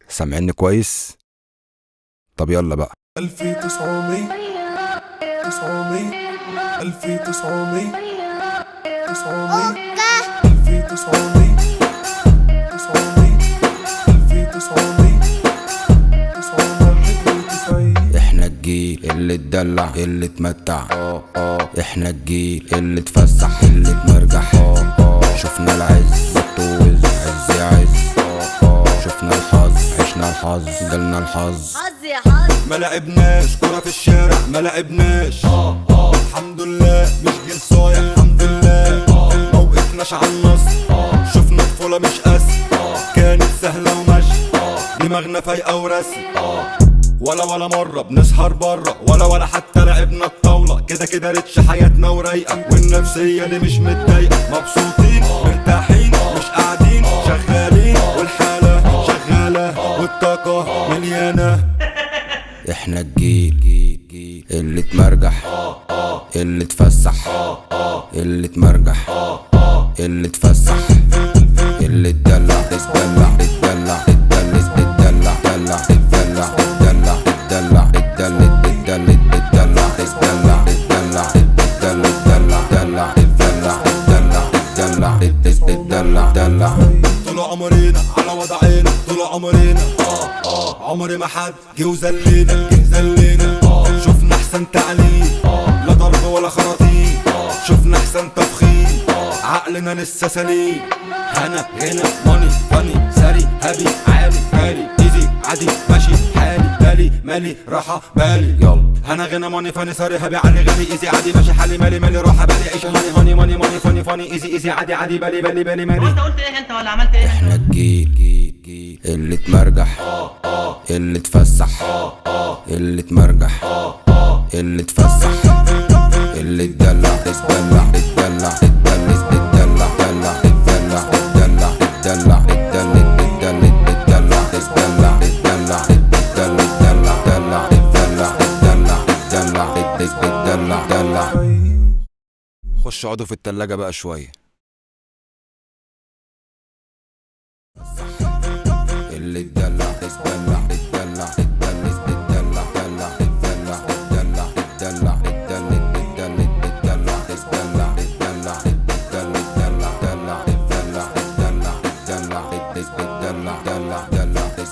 سامعني كويس؟ طب يلا بقى. 1900 900 1900 900 1900 900 1900 991. احنا الجيل اللي اتدلع اللي اتمتع، احنا الجيل اللي اتفسح اللي اتمرجح. شفنا العز بطوز عز يا عز، شفنا الحظ عشنا الحظ جالنا الحظ. حظ يا حظ. ما لعبناش كرة في الشارع، ما لعبناش الحمد لله، مش جيل صايع الحمد لله. ما وقفناش على النصر، شفنا طفولة مش قاسي، كانت سهلة وماشي، دماغنا فايقة وراسي. ولا مرة بنسهر برا، ولا حتى لعبنا الطاولة. كده ريتش حياتنا ورايقة، والنفسية دي مش متضايقة. مبسوطين مرتاحين مش قاعدين، شغالين والحالة شغالة والطاقة مليانة. احنا الجيل اللي اتمرجح اللي اتفسح اللي اتمرجح اللي اتفسح اللي اتدلع اتدلع اتدلع اتدلع اتدلع اتدلع اتدلع اتدلع اتدلع اتدلع اتدلع اتدلع اتدلع اتدلع اتدلع اتدلع. طول عمرنا على وضعنا، طول عمرنا عمر ما حد جه وذلينا، شفنا احسن تعليم، لا ضرب ولا خراطيم، شفنا احسن تفخيم، عقلنا لسه سليم. هنا هنا ماني فاني ساري هابي عالي عالي ايزي عادي ماشي حالي بالي مالي راحة بالي. يلا هنا غنى ماني فاني ساري هابي عالي غني ايزي عادي ماشي حالي مالي راحة بالي. عيش ماني فاني ايزي عادي بالي مالي. انت قلت ايه انت ولا عملت ايه؟ احنا الجيل اللي اتمرجح اللي اتفسح اللي اتمرجح اللي اتفسح اللي اتدلع اتدلع اتدلع اتدلع اتدلع اتدلع اتدلع اتدلع اتدلع اتدلع اتدلع اتدلع. خش اقعدوا في التلاجة بقى شوية. اللي اتدلع اتدلع اتدلع اتدلع اتدلع اتدلع اتدلع اتدلع اتدلع اتدلع اتدلع اتدلع اتدلع اتدلع اتدلع اتدلع